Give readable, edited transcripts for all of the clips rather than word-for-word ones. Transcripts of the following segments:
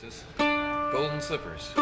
Dances. Golden Slippers.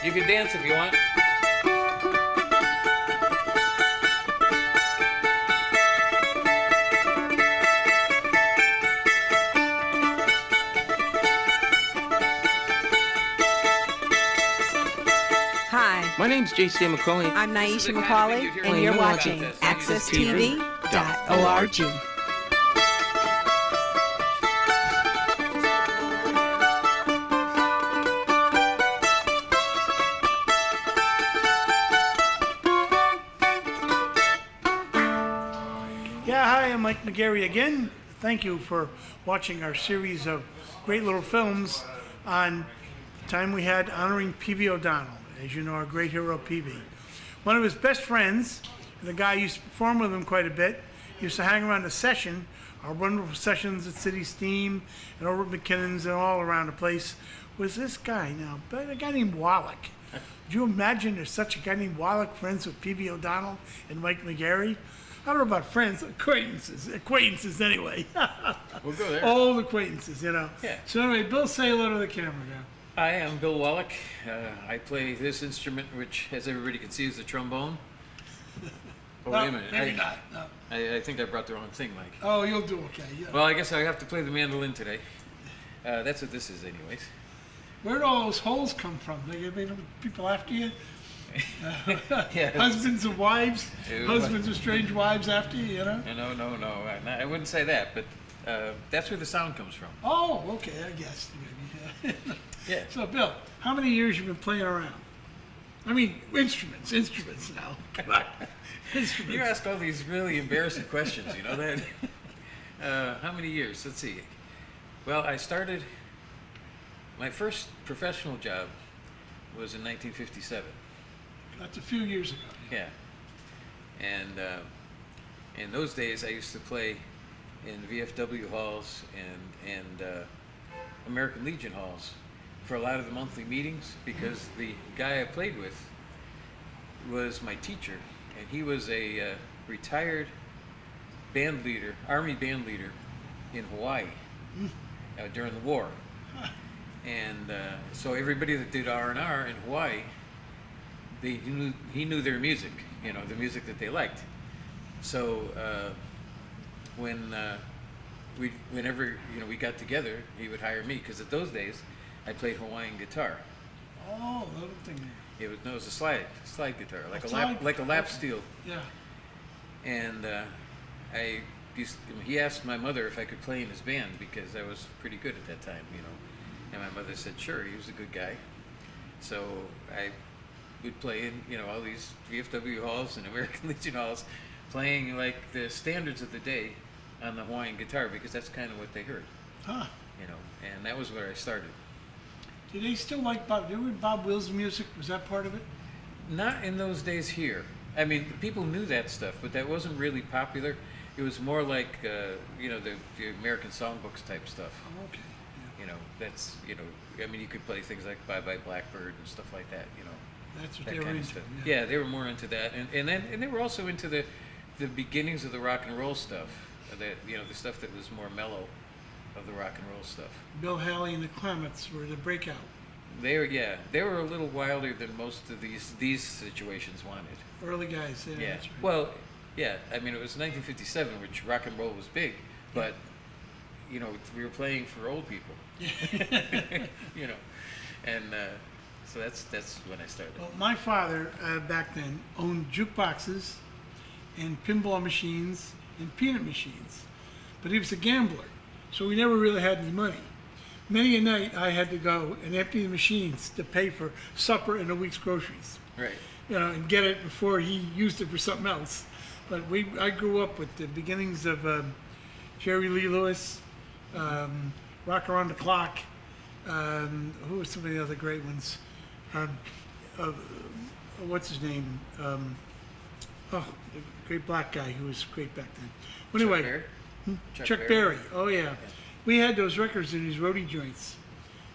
You can dance if you want. Hi, My name's J.C. McCauley. I'm This is the Naisha kind of thing McCauley, you'd hear and on you're the watching podcast. accesstv.org. Yeah, hi, I'm Mike McGarry again. Thank you for watching our series of great little films on the time we had honoring P.B. O'Donnell, as you know, our great hero P.B. One of his best friends, the guy used to perform with him quite a bit, used to hang around the session, our wonderful sessions at City Steam and over at McKinnon's and all around the place, was this guy now, a guy named Wallach. Could you imagine there's such a guy named Wallach friends with P.B. O'Donnell and Mike McGarry? I don't know about friends, acquaintances anyway. We'll go there. Old acquaintances, you know. Yeah. So anyway, Bill, say hello to the camera now. I am Bill Wallach. I play this instrument, which, as everybody can see, is the trombone. Oh, wait a minute. Maybe not. No. I think I brought the wrong thing, Mike. Oh, you'll do okay. Yeah. Well, I guess I have to play the mandolin today. That's what this is, anyways. Where'd all those holes come from? They made people after you? Yeah. Husbands and wives? It was- Husbands of strange wives after you, you know? No. I wouldn't say that, but that's where the sound comes from. Oh, okay, I guess. Maybe. Yeah. So, Bill, how many years you been playing around? I mean, instruments now. Come on. Instruments. You ask all these really embarrassing questions, you know that? How many years? Let's see. Well, I started, my first professional job was in 1957. That's a few years ago. Yeah. And in those days, I used to play in VFW halls and American Legion halls for a lot of the monthly meetings, because the guy I played with was my teacher, and he was a retired band leader, Army band leader in Hawaii during the war. And so everybody that did R&R in Hawaii, he knew their music, you know, the music that they liked. So whenever we got together, he would hire me, because at those days I played Hawaiian guitar. Oh, little thing there. It was a slide guitar, like slide? like a lap steel. Yeah. And he asked my mother if I could play in his band, because I was pretty good at that time, you know. And my mother said sure. He was a good guy. So I would play in, you know, all these VFW halls and American Legion halls, playing like the standards of the day on the Hawaiian guitar, because that's kind of what they heard, Huh. you know. And that was where I started. Do they still like Bob? Do you remember Bob Wills' music? Was that part of it? Not in those days here. I mean, people knew that stuff, but that wasn't really popular. It was more like, you know, the American songbooks type stuff. Oh, okay. You know, that's, you know, I mean, you could play things like Bye Bye Blackbird and stuff like that, you know. That's what That they were kind of into. stuff. Yeah. Yeah, they were more into that. And they were also into the beginnings of the rock and roll stuff. You know, the stuff that was more mellow of the rock and roll stuff. Bill Haley and the Clements were the breakout. They were a little wilder than most of these situations wanted. Early guys. Yeah. Yeah. That's right. Well, yeah. I mean, it was 1957, which rock and roll was big, but you know, we were playing for old people. You know, and so that's when I started. Well, my father back then owned jukeboxes and pinball machines and peanut machines, but he was a gambler, so we never really had any money. Many a night I had to go and empty the machines to pay for supper and a week's groceries. Right. You know, and get it before he used it for something else. But I grew up with the beginnings of Jerry Lee Lewis, Rock Around the Clock. Who were some of the other great ones? um, uh, what's his name? The great black guy who was great back then. Well, anyway, Berry? Chuck Berry. Oh yeah. We had those records in these roadie joints,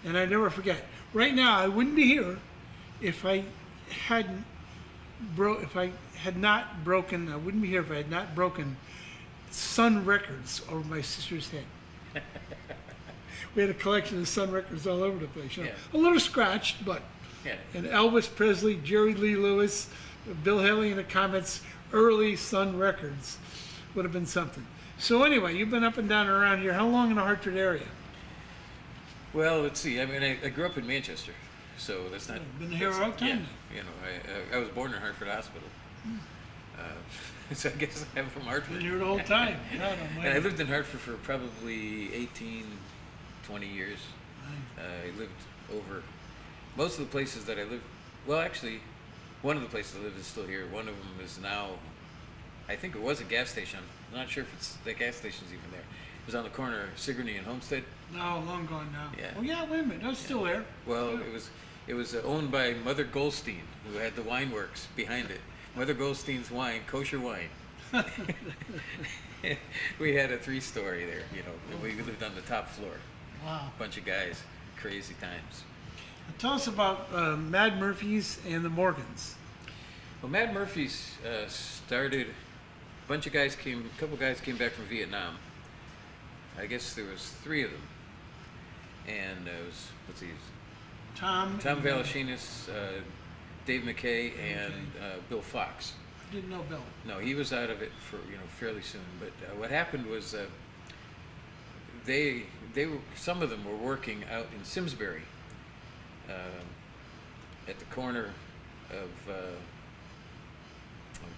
and I never forget. Right now, I wouldn't be here if I hadn't if I had not broken. I wouldn't be here if I had not broken Sun Records over my sister's head. We had a collection of Sun Records all over the place. You know, Yeah. a little scratched, but. Yeah. And Elvis Presley, Jerry Lee Lewis, Bill Haley in the comments, early Sun Records would have been something. So anyway, you've been up and down around here. How long in the Hartford area? Well, let's see. I mean, I grew up in Manchester, so that's not. Been here that's- all the time. Yeah, you know, I was born in Hartford Hospital, so I guess I'm from Hartford. Been here the whole time. Yeah, I don't And I mind. lived in Hartford for probably 18, 20 years. I lived over most of the places that I lived. Well, actually, one of the places I lived is still here. One of them is now, I think it was a gas station. I'm not sure if it's the gas station's even there. It was on the corner of Sigourney and Homestead. No, long gone now. Yeah. Oh yeah, wait a minute. That's still there. Well, Yeah. it was owned by Mother Goldstein, who had the wine works behind it. Mother Goldstein's wine, kosher wine. We had a 3-story there, you know. And we lived on the top floor. Wow. Bunch of guys, crazy times. Tell us about Mad Murphy's and the Morgans. Well, Mad Murphy's started. A couple guys came back from Vietnam. I guess there was 3 of them, and it was Tom. Tom Valachinas, Dave McKay, and Bill Fox. I didn't know Bill. No, he was out of it for fairly soon. But what happened was they were, some of them were working out in Simsbury, at the corner of oh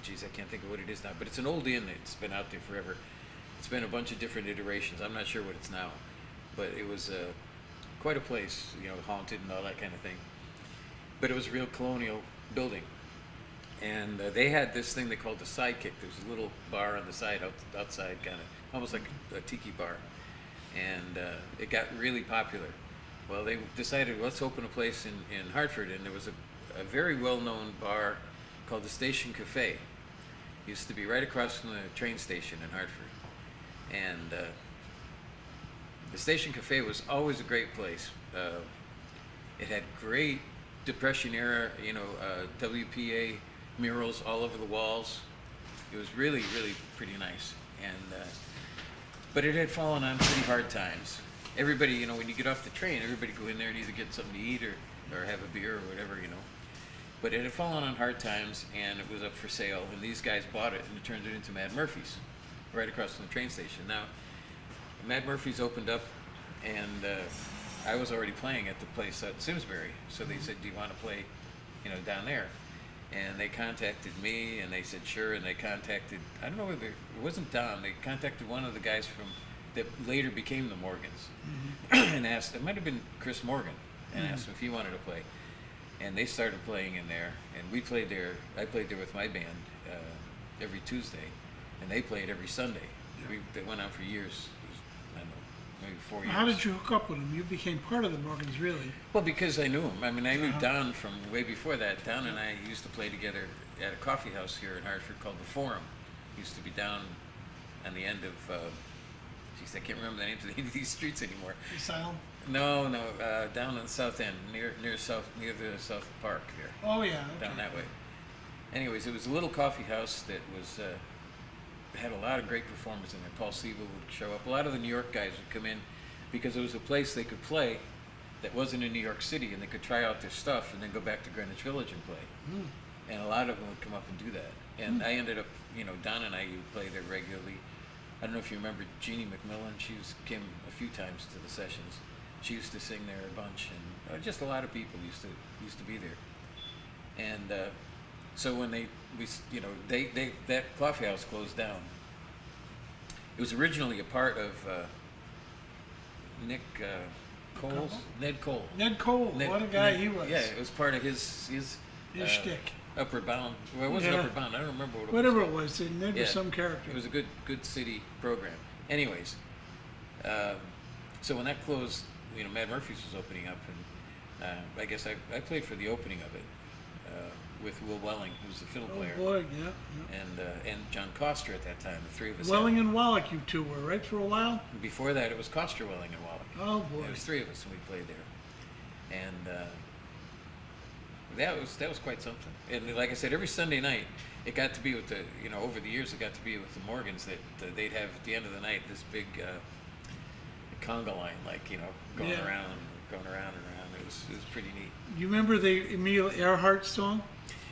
geez, I can't think of what it is now. But it's an old inn. It's been out there forever. It's been a bunch of different iterations. I'm not sure what it's now, but it was quite a place, haunted and all that kind of thing. But it was a real colonial building. And they had this thing they called the Sidekick. There was a little bar on the side, outside, kind of almost like a tiki bar. And it got really popular. Well, they decided, let's open a place in Hartford. And there was a very well-known bar called the Station Cafe. It used to be right across from the train station in Hartford. And the Station Cafe was always a great place. It had great Depression era, WPA murals all over the walls. It was really, really pretty nice. And but it had fallen on pretty hard times. Everybody, when you get off the train, everybody go in there and either get something to eat or have a beer or whatever, But it had fallen on hard times, and it was up for sale. And these guys bought it, and it turned it into Mad Murphy's, right across from the train station. Now, Mad Murphy's opened up, and I was already playing at the place at Simsbury. So they said, "Do you want to play, down there?" And they contacted me, and they said sure. And they contacted, I don't know whether it wasn't Don. They contacted one of the guys that later became the Morgans, and asked. It might have been Chris Morgan, and asked him if he wanted to play. And they started playing in there, and we played there. I played there with my band every Tuesday, and they played every Sunday. They went on for years. It was, I don't know, maybe 4 years. How did you hook up with them? You became part of the Morgans, really. Well, because I knew him. I mean, I knew Don from way before that. Don and I used to play together at a coffee house here in Hartford called the Forum. Used to be down on the end of, geez, I can't remember the names of any of these streets anymore. Asylum? No, down on the south end, near the South Park there. Oh, yeah. Okay. Down that way. Anyways, it was a little coffee house that was had a lot of great performers in there. Paul Siebel would show up. A lot of the New York guys would come in because it was a place they could play that wasn't in New York City, and they could try out their stuff and then go back to Greenwich Village and play. And a lot of them would come up and do that. And I ended up, Don and I would play there regularly. I don't know if you remember Jeannie McMillan. She came a few times to the sessions. She used to sing there a bunch, and just a lot of people used to be there. And so when that coffee house closed down. It was originally a part of Ned Cole. Ned Cole, what a guy he was. Yeah, it was part of his shtick. Upward Bound. Well, it wasn't Yeah. Upward Bound. I don't remember what it was. Whatever it was, Ned Yeah. was some character. It was a good city program. Anyways, so when that closed, Mad Murphy's was opening up, and I guess I played for the opening of it with Will Welling, who's the fiddle player, Oh boy, yeah. and John Coster at that time. The three of us. Welling and Wallach, you two were right for a while. Before that, it was Coster, Welling, and Wallach. Oh boy. It was three of us, and we played there, and that was quite something. And like I said, every Sunday night, it got to be with the over the years, it got to be with the Morgans that they'd have at the end of the night this big conga line, like going Yeah. around and around. It was pretty neat. You remember the Emil Earhart song?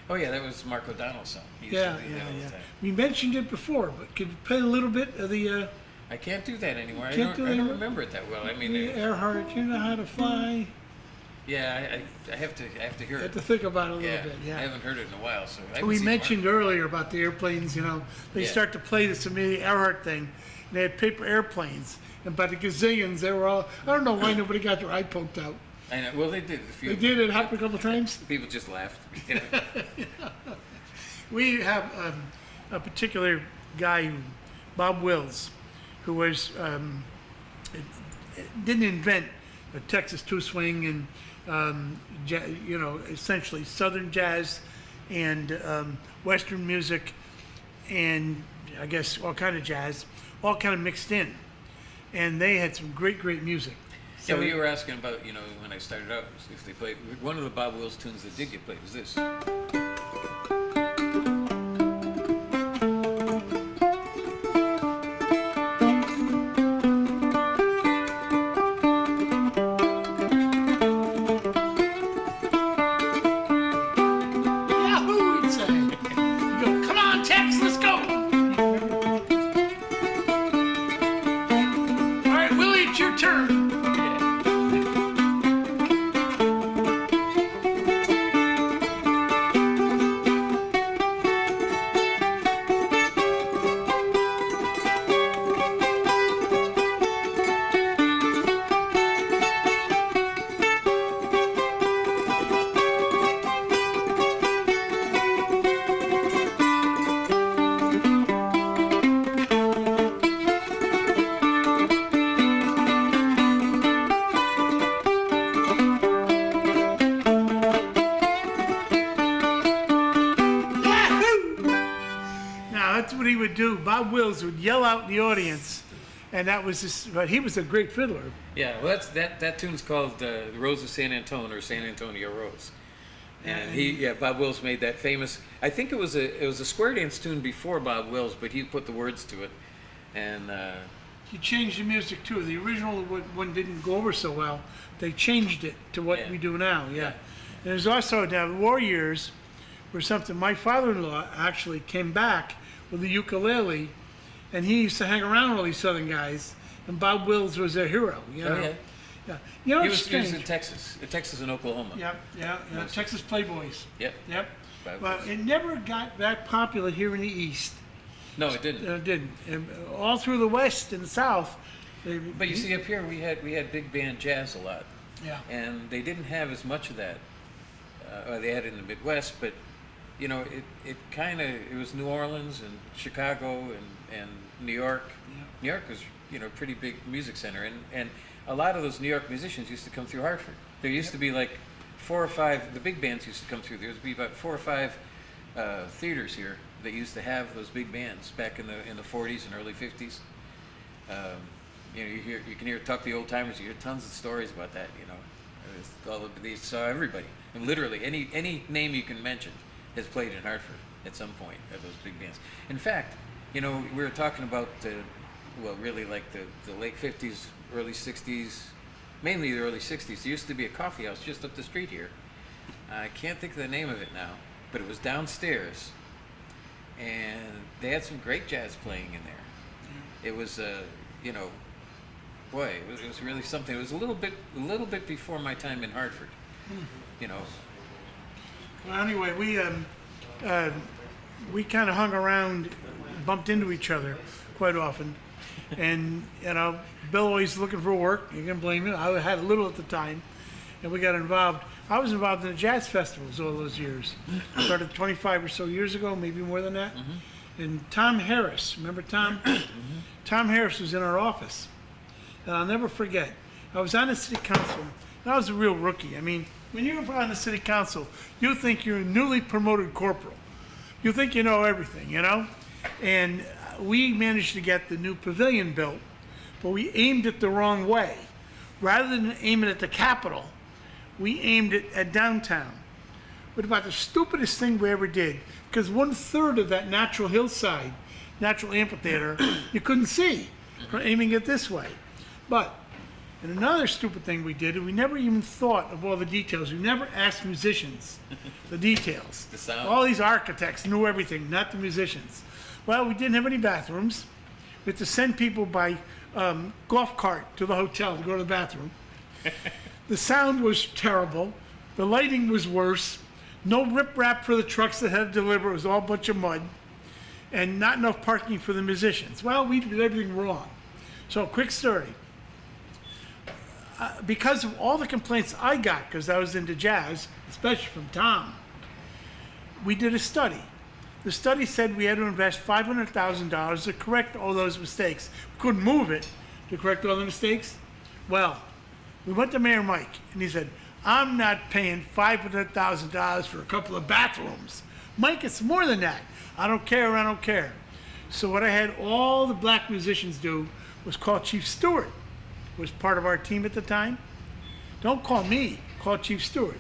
Oh yeah, that was Mark O'Donnell's song. He used Yeah, to do that all the time. We mentioned it before, but could you play a little bit of the I can't do that anymore. I Can't do don't it anymore? remember it that well. I mean, Earhart, you know how to fly? yeah, I have to hear I have it. to think about it a little Yeah, bit, I yeah. haven't heard it in a while, so I haven't We seen mentioned earlier about the airplanes, they Yeah. start to play this Amelia Earhart thing, and they had paper airplanes, and by the gazillions, they were all, I don't know why nobody got their eye poked out. I know. Well, they did. A few. They did, it happened a couple times. People just laughed. We have a particular guy, Bob Wills, who was didn't invent a Texas two swing and essentially Southern jazz and Western music and I guess all kind of jazz, all kind of mixed in, and they had some great music. Yeah, well, you were asking about, when I started out, if they played, one of the Bob Wills tunes that did get played was this. Yahoo! He'd say. You go, come on, Tex, let's go. All right, Willie, it's your turn. That's what he would do. Bob Wills would yell out in the audience, and that was just, but he was a great fiddler. Yeah, well, that tune's called The Rose of San Antonio, or San Antonio Rose. And Bob Wills made that famous. I think it was a square dance tune before Bob Wills, but he put the words to it, and He changed the music too. The original one didn't go over so well. They changed it to what Yeah. we do now. Yeah. And there's also now war years, where something. My father-in-law actually came back with a ukulele, and he used to hang around with all these Southern guys, and Bob Wills was their hero. Oh, yeah. Yeah. He It's was strange. in Texas and Oklahoma. Yeah. Texas Playboys. Yep. Bob But Wills. it never got that popular here in the East. No, it didn't. It didn't. And all through the West and the South. But you see, up here we had big band jazz a lot, Yeah. and they didn't have as much of that. They had it in the Midwest, but it was New Orleans and Chicago and New York. Yeah. New York was a pretty big music center, and a lot of those New York musicians used to come through Hartford. There used to be like 4 or 5. The big bands used to come through. There used to be about 4 or 5 theaters here that used to have those big bands back in the 40s and early 50s. You can hear talk to the old timers. You hear tons of stories about that. They saw everybody, and literally any name you can mention has played in Hartford at some point at those big bands. In fact, we were talking about really like the late 50s, early 60s, mainly the early 60s. There used to be a coffee house just up the street here. I can't think of the name of it now, but it was downstairs, and they had some great jazz playing in there. It was boy, it was really something. It was a little bit before my time in Hartford. Well, anyway, we kind of hung around, bumped into each other quite often, and Bill always looking for work. You can blame him. I had a little at the time, and we got involved. I was involved in the jazz festivals all those years. Started 25 or so years ago, maybe more than that. Mm-hmm. And Tom Harris, remember Tom? Tom Harris was in our office, and I'll never forget. I was on the city council, and I was a real rookie. I mean, When you're on the city council, you think you're a newly promoted corporal. You think you know everything, you know? And we managed to get the new pavilion built, but we aimed it the wrong way. Rather than aim it at the Capitol, we aimed it at downtown. But about the stupidest thing we ever did, because 1/3 of that natural hillside, natural amphitheater, you couldn't see from aiming it this way. But, and another stupid thing we did, we never even thought of all the details. We never asked musicians the details. The sound. All these architects knew everything, not the musicians. Well, we didn't have any bathrooms. We had to send people by golf cart to the hotel to go to the bathroom. The sound was terrible. The lighting was worse. No riprap for the trucks that had to deliver. It was all a bunch of mud. And not enough parking for the musicians. Well, we did everything wrong. So, quick story. Because of all the complaints I got, because I was into jazz, especially from Tom, we did a study. The study said we had to invest $500,000 to correct all those mistakes. We couldn't move it to correct all the mistakes. Well, we went to Mayor Mike, and he said, I'm not paying $500,000 for a couple of bathrooms. Mike, it's more than that. I don't care, I don't care. So what I had all the black musicians do was call Chief Stewart, who was part of our team at the time. Don't call me, call Chief Stewart.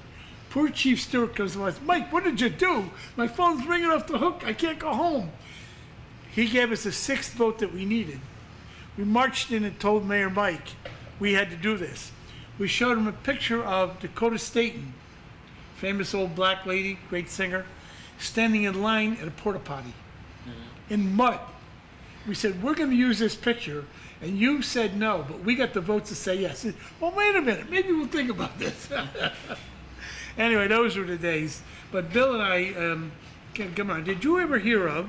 Poor Chief Stewart comes to us, Mike, what did you do? My phone's ringing off the hook, I can't go home. He gave us the 6th vote that we needed. We marched in and told Mayor Mike we had to do this. We showed him a picture of Dakota Staton, famous old black lady, great singer, standing in line at a porta potty in mud. We said, we're going to use this picture, and you said no, but we got the votes to say yes. Said, well, wait a minute, maybe we'll think about this. Anyway, those were the days. But Bill and I, come on, did you ever hear of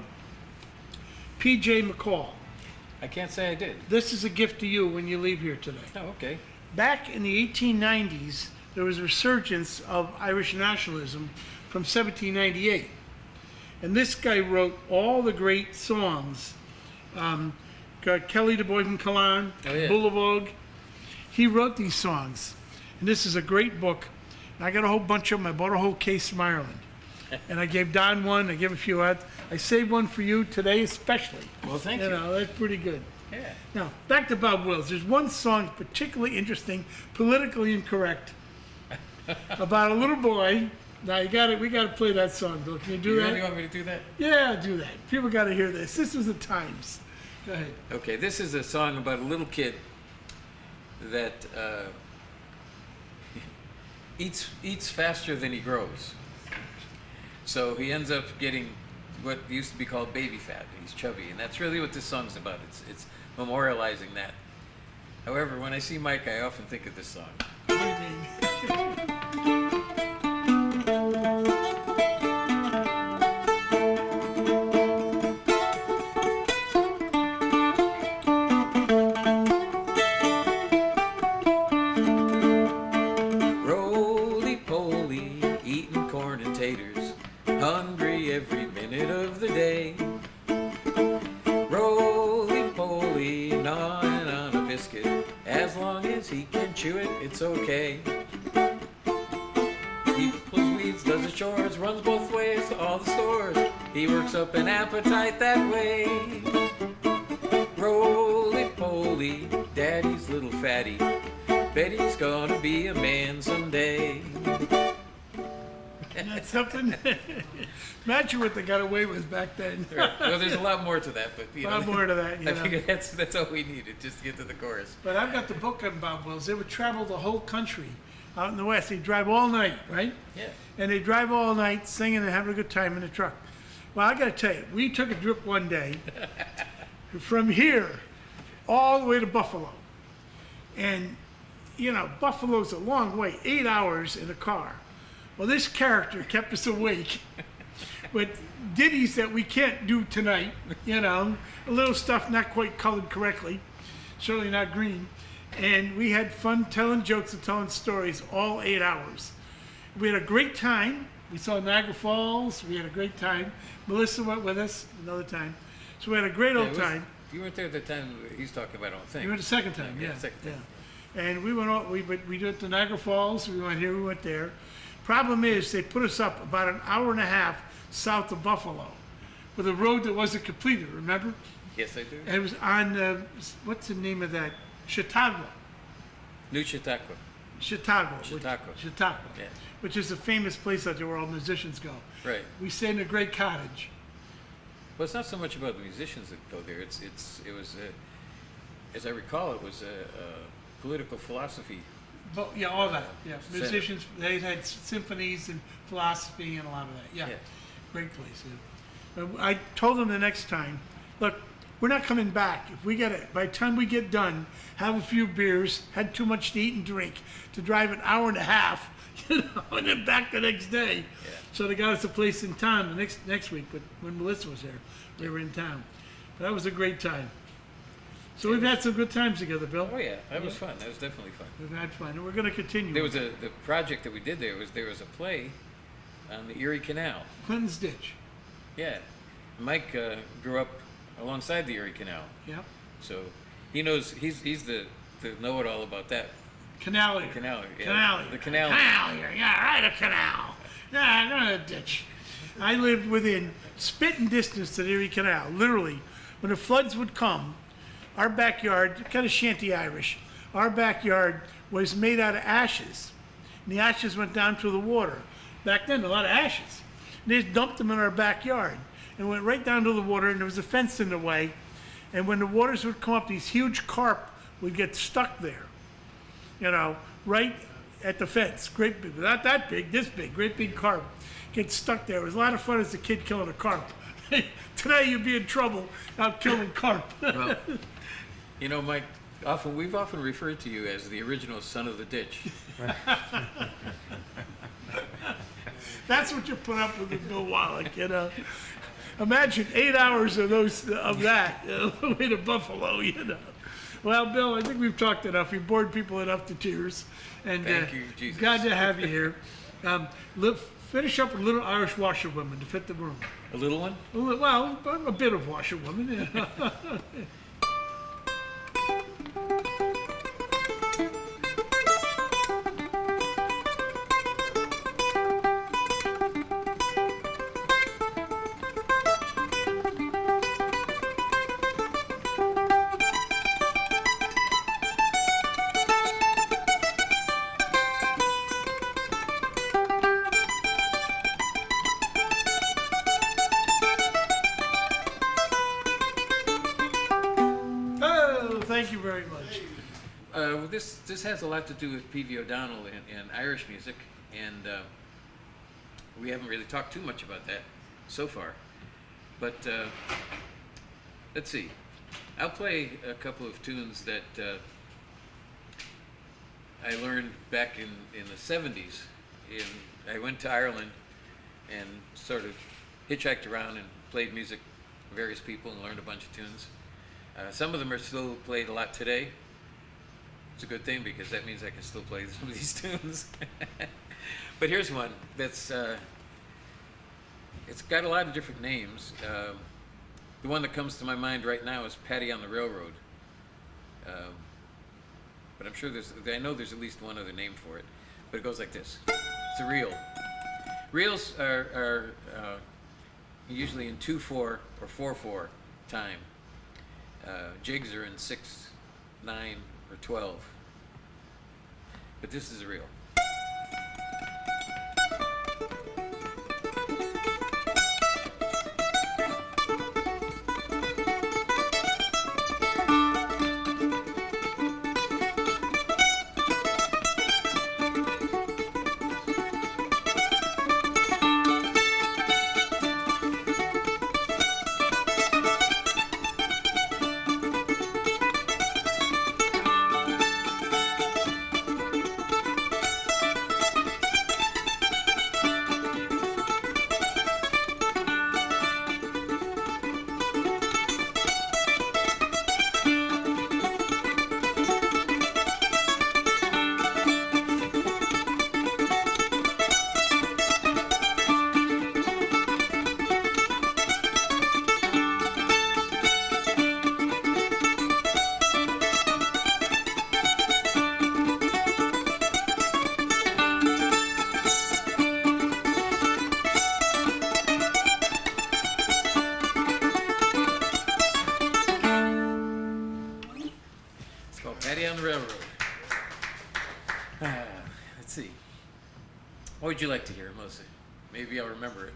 P.J. McCall? I can't say I did. This is a gift to you when you leave here today. Oh, okay. Back in the 1890s, there was a resurgence of Irish nationalism from 1798. And this guy wrote all the great songs. Kelly the Boy from Killarn, Oh, yeah. Boulevard. He wrote these songs. And this is a great book. And I got a whole bunch of them. I bought a whole case from Ireland. And I gave Don one, I gave a few out. I saved one for you today especially. Well, thank you. You know, that's pretty good. Yeah. Now, back to Bob Wills. There's one song particularly interesting, politically incorrect, about a little boy. Now, we got to play that song, Bill. Can you do You that? really want me to do that? Yeah, do that. People got to hear this. This is the times. Go ahead. Okay, this is a song about a little kid that eats faster than he grows. So he ends up getting what used to be called baby fat. He's chubby, and that's really what this song's about. It's memorializing that. However, when I see Mike, I often think of this song. What do you mean? Roly-poly, eating corn and taters, hungry every minute of the day. Roly-poly, gnawing on a biscuit, as long as he can chew it, it's okay. He pulls weeds, does his chores, runs both ways to all the stores. He works up an appetite that way. Roly-poly, daddy's little fatty, bet he's gonna be a man someday. That's something. Imagine what they got away with back then. Right. Well, there's a lot more to that, but A lot more to that, you I know. figure that's all we needed just to get to the chorus. But I've got the book on Bob Wills. They would travel the whole country out in the West. They'd drive all night, right? Yeah. And they drive all night singing and having a good time in the truck. Well, I got to tell you, we took a trip one day from here all the way to Buffalo. And, you know, Buffalo's a long way, 8 hours in a car. Well, this character kept us awake with ditties that we can't do tonight, you know, a little stuff not quite colored correctly, certainly not green. And we had fun telling jokes and telling stories all 8 hours. We had a great time. We saw Niagara Falls. We had a great time. Melissa went with us another time. So we had a great old time. You weren't there at the time he's talking about, I don't think. You went the second time, yeah. Second time. And we went out, we did the Niagara Falls, we went here, we went there. Problem is, they put us up about an hour and a half south of Buffalo with a road that wasn't completed, remember? Yes, I do. And it was on, what's the name of that? Chautauqua. New Chautauqua. Chautauqua. Chautauqua. Chautauqua. Yeah. Which is a famous place out there where all musicians go. Right. We stayed in a great cottage. Well, it's not so much about the musicians that go there. It was, as I recall, it was a political philosophy. But yeah, all that. Yeah, Center. musicians. They had symphonies and philosophy and a lot of that. Yeah, Yeah. great place. Yeah. But I told them the next time, look, we're not coming back. If we get it, by the time we get done, have a few beers, had too much to eat and drink, to drive an hour and a half, you know, and then back the next day. Yeah. So they got us a place in town the next week. But when Melissa was there, we were in town. But that was a great time. So we've had some good times together, Bill. Oh yeah, that was fun. That was definitely fun. We've had fun, and we're going to continue. There was the project that we did there was a play on the Erie Canal. Clinton's Ditch. Yeah, Mike grew up alongside the Erie Canal, Yeah. so he knows he's the know-it-all about that Canal here. canal. Yeah, Canal here. the canal. Canal here. Yeah, right, a canal. Yeah, not a ditch. I lived within spitting distance to the Erie Canal. Literally, when the floods would come, our backyard, kind of shanty Irish, our backyard was made out of ashes. And the ashes went down to the water. Back then, a lot of ashes. And they just dumped them in our backyard and went right down to the water, and there was a fence in the way. And when the waters would come up, these huge carp would get stuck there, you know, right at the fence. Great big, not that big, this big, great big carp get stuck there. It was a lot of fun as a kid killing a carp. Today you'd be in trouble out killing carp. Well, you know, Mike, we've often referred to you as the original son of the ditch. That's what you put up with Bill Wallach, you know. Imagine 8 hours of that way to Buffalo, you know. Well, Bill, I think we've talked enough. We've bored people enough to tears. And Thank you, Jesus. glad to have you here. Finish up with Little Irish Washerwoman to fit the room. A little one? Well, a bit of Washerwoman. You know. Thank you very much. This has a lot to do with P.V. O'Donnell and Irish music, and we haven't really talked too much about that so far. But let's see. I'll play a couple of tunes that I learned back in the 70s. I went to Ireland and sort of hitchhiked around and played music for various people and learned a bunch of tunes. Some of them are still played a lot today. It's a good thing because that means I can still play some of these tunes. But here's one that's it's got a lot of different names. The one that comes to my mind right now is Patty on the Railroad. But I'm sure I know there's at least one other name for it. But it goes like this. It's a reel. Reels are usually in 2/4 or 4/4 time. Jigs are in 6, 9, or 12. But this is a reel. Underground Railroad. Let's see. What would you like to hear, Melissa? Maybe I'll remember it.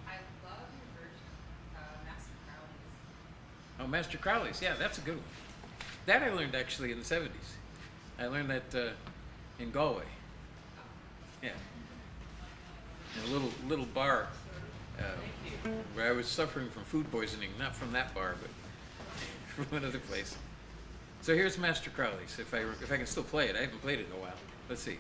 I love your version of Master Crowley's. Oh, Master Crowley's. Yeah, that's a good one. That I learned actually in the 70s. I learned that in Galway. Yeah. In a little bar where I was suffering from food poisoning, not from that bar, but from another place. So here's Master Crowley's. If I can still play it, I haven't played it in a while. Let's see.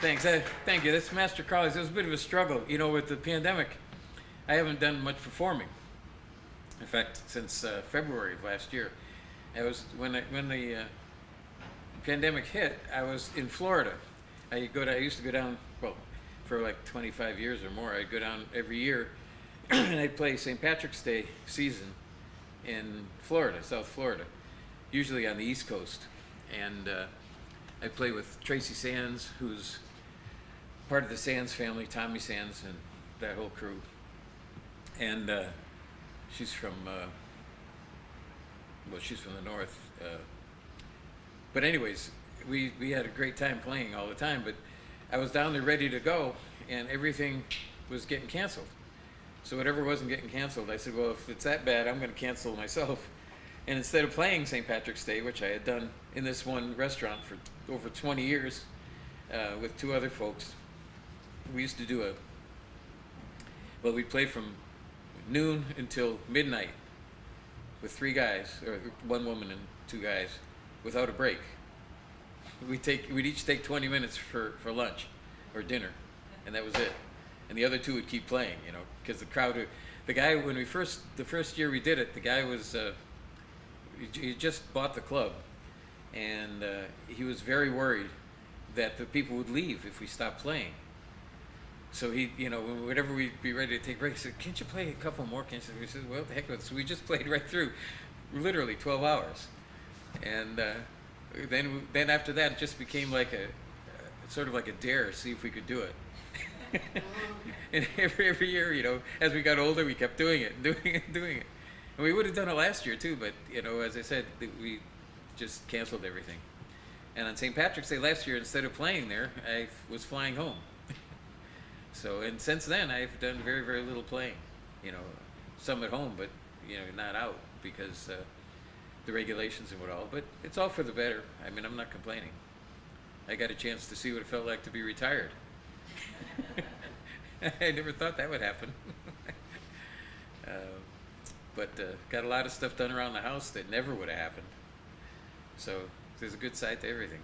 Thanks. Thank you. That's Master Crowley's. It was a bit of a struggle, with the pandemic. I haven't done much performing. In fact, since February of last year, when the pandemic hit. I was in Florida. I used to go down. Well, for like 25 years or more, I'd go down every year, and I'd play St. Patrick's Day season in Florida, South Florida, usually on the East Coast, and I play with Tracy Sands, who's part of the Sands family, Tommy Sands, and that whole crew. And she's from the north. But anyways, we had a great time playing all the time. But I was down there ready to go, and everything was getting canceled. So whatever wasn't getting canceled, I said, well, if it's that bad, I'm going to cancel myself. And instead of playing St. Patrick's Day, which I had done in this one restaurant for over 20 years with two other folks, we used to do we'd play from noon until midnight with three guys, or one woman and two guys, without a break. We'd each take 20 minutes for lunch or dinner, and that was it. And the other two would keep playing, because the crowd, the guy, the first year we did it, the guy was, he just bought the club, and he was very worried that the people would leave if we stopped playing. So he, whenever we'd be ready to take breaks, he said, can't you play a couple more? Can't you? We said, well, the heck with it. So we just played right through, literally 12 hours. And then after that, it just became like sort of like a dare, see if we could do it. And every year, as we got older, we kept doing it. And we would have done it last year too, but as I said, we just canceled everything. And on St. Patrick's Day last year, instead of playing there, I was flying home. So, and since then, I've done very, very little playing. Some at home, but not out because the regulations and what all. But it's all for the better. I mean, I'm not complaining. I got a chance to see what it felt like to be retired. I never thought that would happen. But got a lot of stuff done around the house that never would have happened. So there's a good side to everything.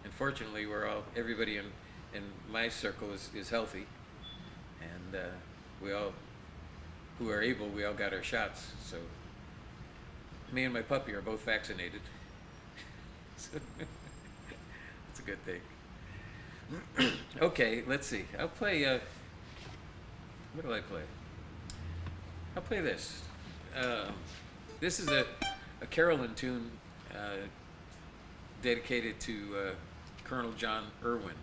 And fortunately, everybody in my circle is healthy, and we all who are able, we all got our shots. So me and my puppy are both vaccinated. So it's a good thing. Okay, let's see. I'll play. What do I play? I'll play this. This is a Carolyn tune dedicated to Colonel John Irwin.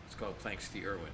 It's called Planks D. Irwin.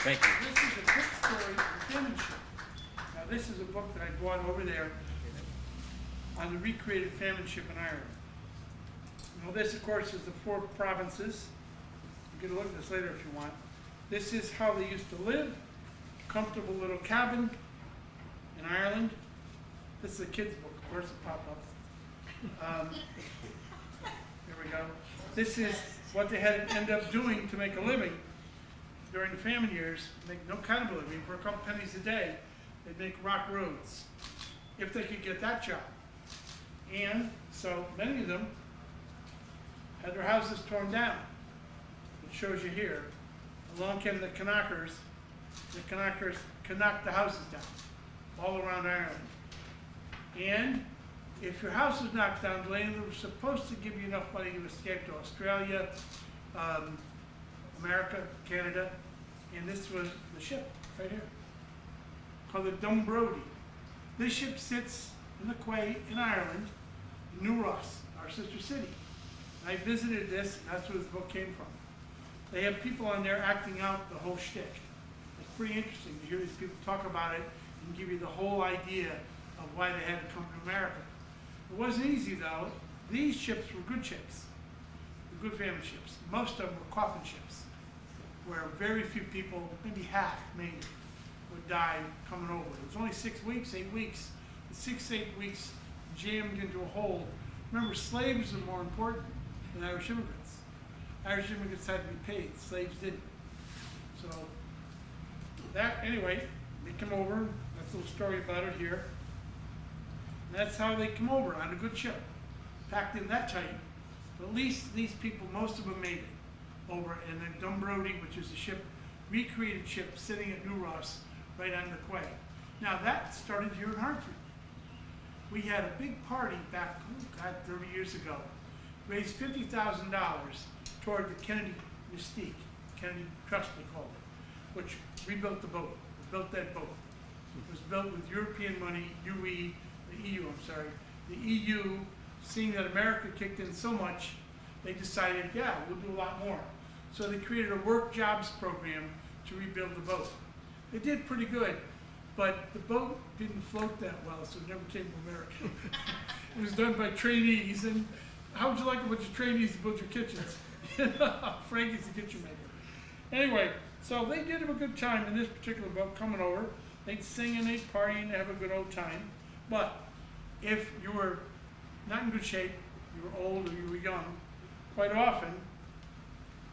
Thank you. This is a quick story of penmanship. Now, this is a book that I bought over there on the recreated penmanship in Ireland. Now, this, of course, is the 4 provinces. You can look at this later if you want. This is how they used to live. Comfortable little cabin in Ireland. This is a kid's book, of course, it popped up. Here we go. This is what they had to end up doing to make a living during the famine years. Make no kind of a living. For a couple pennies a day, they'd make rock roads, if they could get that job. And so many of them had their houses torn down. It shows you here. Along came the Connachters. The Connachters knock the houses down all around Ireland. And if your house was knocked down, the landlord was supposed to give you enough money to escape to Australia, America, Canada, and this was the ship right here, called the Dumbrody. This ship sits in the quay in Ireland, in New Ross, our sister city. And I visited this, and that's where this book came from. They have people on there acting out the whole shtick. It's pretty interesting to hear these people talk about it and give you the whole idea of why they had to come to America. It wasn't easy though. These ships were good ships, good famine ships. Most of them were coffin ships, where very few people, maybe half maybe, would die coming over. It was only 6 weeks, 8 weeks. The 6, 8 weeks jammed into a hole. Remember, slaves are more important than Irish immigrants. Irish immigrants had to be paid, slaves didn't. So that, anyway, they come over. That's a little story about it here. And that's how they come over, on a good ship, packed in that tight. But at least these people, most of them made it over. And then Dumbrody, which is a ship, recreated ship sitting at New Ross, right on the quay. Now that started here in Hartford. We had a big party back, oh God, 30 years ago. Raised $50,000 toward the Kennedy Mystique, Kennedy Trust they called it, which rebuilt the boat, built that boat. It was built with European money, the EU, I'm sorry. The EU, seeing that America kicked in so much, they decided, yeah, we'll do a lot more. So they created a work jobs program to rebuild the boat. They did pretty good, but the boat didn't float that well, so it never came to America. It was done by trainees, and how would you like a bunch of trainees to build your kitchens? Frankie's the kitchen maker. Anyway, so they did have a good time in this particular boat coming over. They'd sing and they'd party and have a good old time. But if you were not in good shape, you were old or you were young, quite often,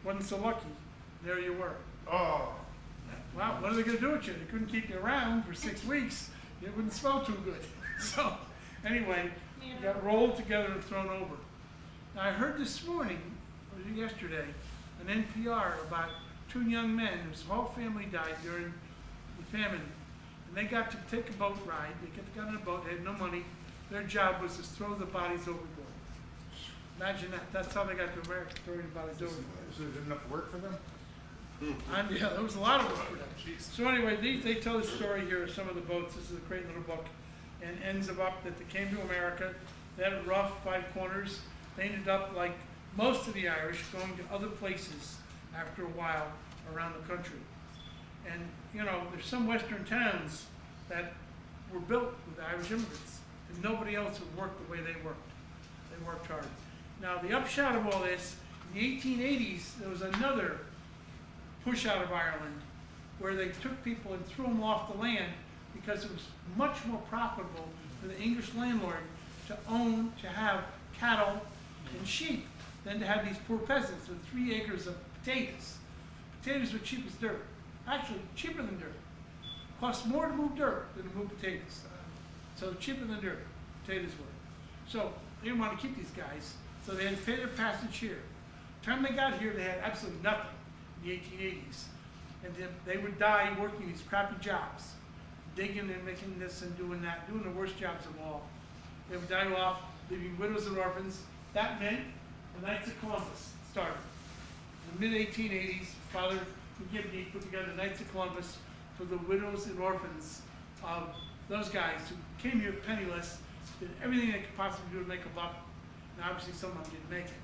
wasn't so lucky, there you were. Oh. Well, what are they going to do with you? They couldn't keep you around for 6 weeks. It wouldn't smell too good. So, anyway, you got rolled together and thrown over. Now, I heard this morning, or was it yesterday, on NPR about 2 young men whose whole family died during the famine. And they got to take a boat ride. They got on a boat. They had no money. Their job was to throw the bodies overboard. Imagine that. That's how they got to America, throwing the bodies overboard. So there's enough work for them? And yeah, there was a lot of work for them. So anyway, they tell the story here of some of the boats. This is a great little book. And ends up that they came to America. They had a rough 5 corners. They ended up, like most of the Irish, going to other places after a while around the country. And, you know, there's some western towns that were built with Irish immigrants. And nobody else would work the way they worked. They worked hard. Now, the upshot of all this, in the 1880s, there was another push out of Ireland where they took people and threw them off the land because it was much more profitable for the English landlord to have cattle and sheep than to have these poor peasants with 3 acres of potatoes. Potatoes were cheap as dirt. Actually, cheaper than dirt. Cost more to move dirt than to move potatoes. So cheaper than dirt, potatoes were. So they didn't want to keep these guys, so they had to pay their passage here. The time they got here, they had absolutely nothing in the 1880s. And then they would die working these crappy jobs, digging and making this and doing that, doing the worst jobs of all. They would die off, leaving widows and orphans. That meant the Knights of Columbus started. In the mid-1880s, Father McGarry put together the Knights of Columbus for the widows and orphans of those guys who came here penniless, did everything they could possibly do to make a buck, and obviously some of them didn't make it.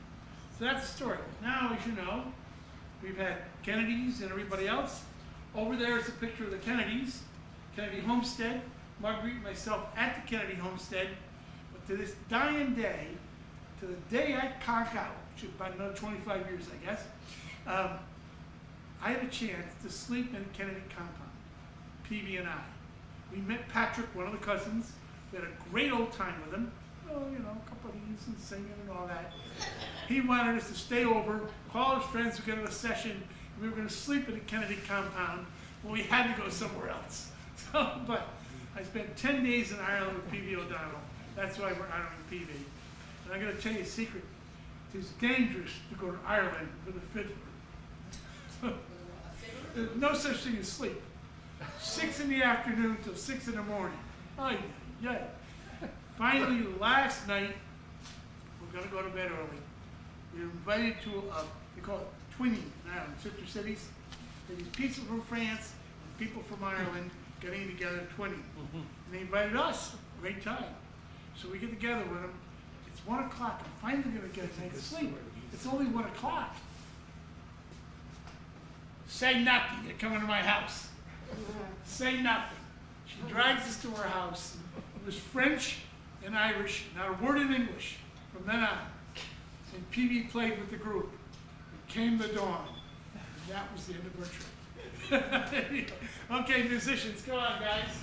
So that's the story. Now, as you know, we've had Kennedys and everybody else. Over there is a picture of the Kennedys, Kennedy homestead, Marguerite and myself at the Kennedy homestead. But to this dying day, to the day I conk out, which is about another 25 years, I guess, I had a chance to sleep in the Kennedy compound, PB and I. We met Patrick, one of the cousins. We had a great old time with him. Oh, you know, a couple of eats and singing and all that. He wanted us to stay over, call his friends, we got a session, and we were going to sleep in the Kennedy compound, but we had to go somewhere else. So, but I spent 10 days in Ireland with P.B. O'Donnell. That's why we're honoring P.B. And I'm going to tell you a secret. It's dangerous to go to Ireland with a fiddler. There's no such thing as sleep. 6 in the afternoon till 6 in the morning. Oh, yeah. Finally, last night, we're going to go to bed early. We were invited to they call it twinning in Ireland, sister cities. There's people from France and people from Ireland getting together twinning. And they invited us. Great time. So we get together with them. It's 1 o'clock. I'm finally going to get a night's sleep. It's only 1 o'clock. Say nothing. You're coming to my house. Say nothing. She drags us to her house. It was French and Irish, not a word in English from then on. And PB played with the group. It came the dawn. And that was the end of our trip. Okay, musicians, come on, guys.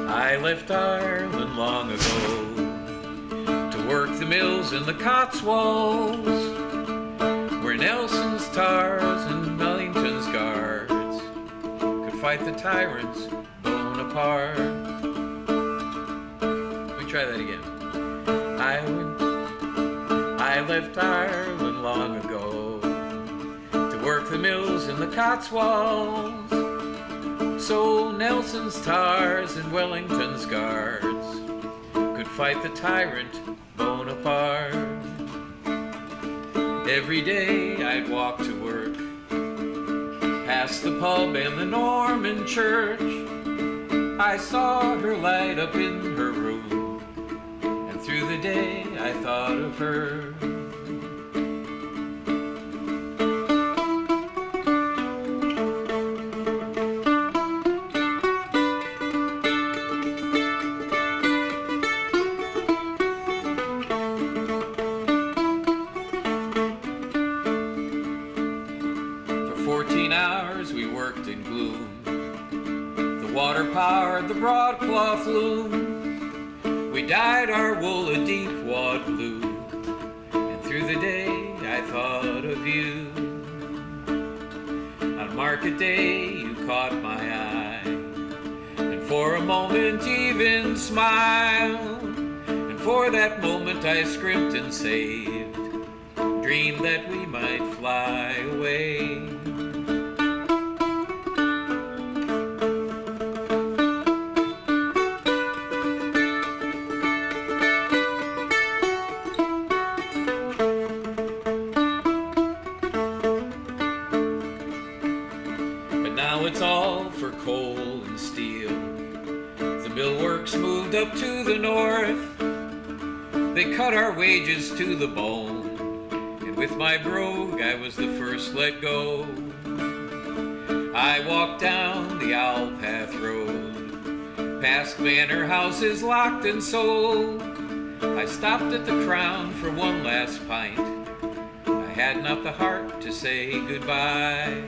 I left Ireland long ago to work the mills in the Cotswolds, where Nelson's tars and Wellington's guards could fight the tyrants Bonaparte. Let me try that again. I left Ireland long ago to work the mills in the Cotswolds, so Nelson's tars and Wellington's guards could fight the tyrant Bonaparte. Every day I'd walk to work, past the pub and the Norman church. I saw her light up in her room, and through the day I thought of her. The broadcloth loom, we dyed our wool a deep wad blue, and through the day I thought of you. On market day you caught my eye, and for a moment even smiled, and for that moment I scrimped and saved, dreamed that we might fly away. It's all for coal and steel. The millworks moved up to the north. They cut our wages to the bone, and with my brogue I was the first let go. I walked down the Owl Path Road, past manor houses locked and sold. I stopped at the Crown for one last pint. I had not the heart to say goodbye.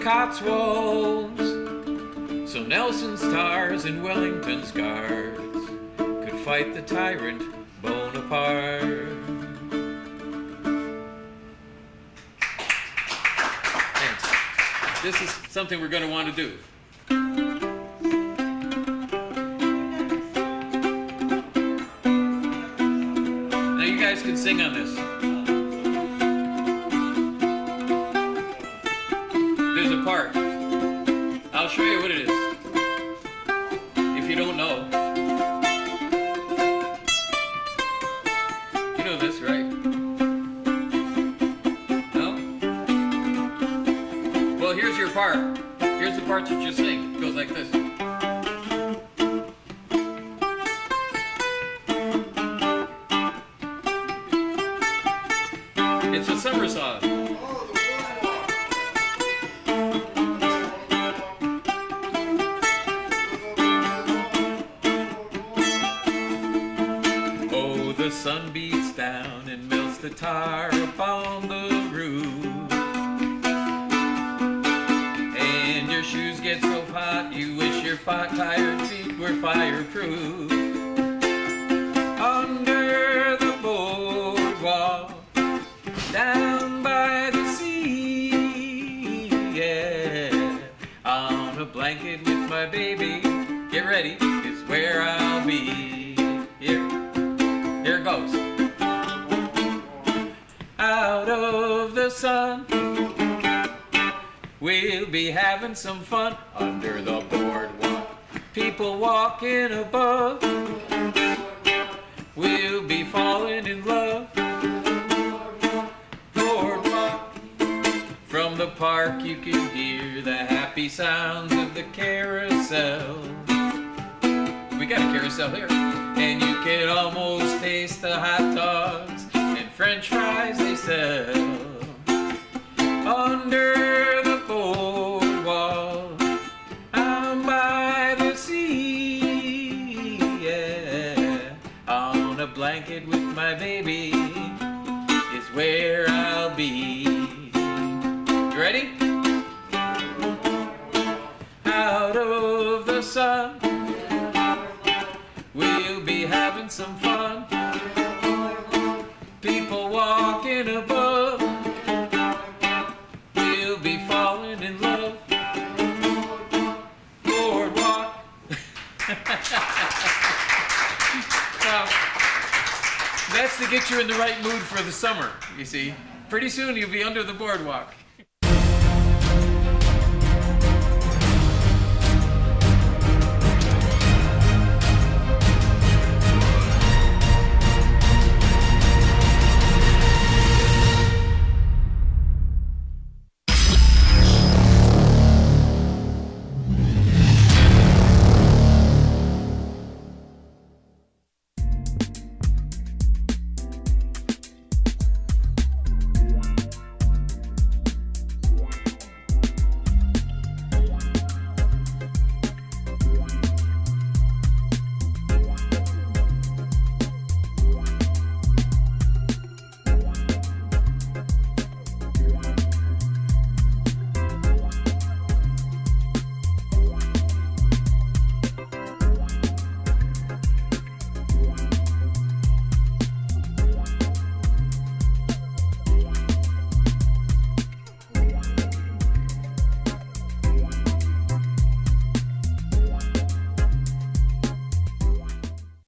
Cotswolds, so Nelson's tars and Wellington's guards could fight the tyrant Bonaparte. Thanks. This is something we're going to want to do. Now you guys can sing on this. show you what it is. If you don't know. You know this, right? No? Well, here's your part. Here's the part that you sing. It goes like this. It's a summer song. Oh, the sun beats down and melts the tar upon the roof. And your shoes get so hot, you wish your tired feet were fireproof. Under the boardwalk, down by the sea, yeah. On a blanket with my baby, get ready, is where I'll be. Here it goes. Out of the sun, we'll be having some fun under the boardwalk. People walking above, we'll be falling in love. Boardwalk, from the park you can hear the happy sounds of the carousel. We got a carousel here. And you can almost taste the hot dogs and French fries they sell. Under the boardwalk, I'm by the sea, yeah. On a blanket with my baby is where I'll be. You ready? Out of the sun, we'll be having some fun. People walking above, we'll be falling in love. Boardwalk. Now, that's to get you in the right mood for the summer, you see. Pretty soon you'll be under the boardwalk.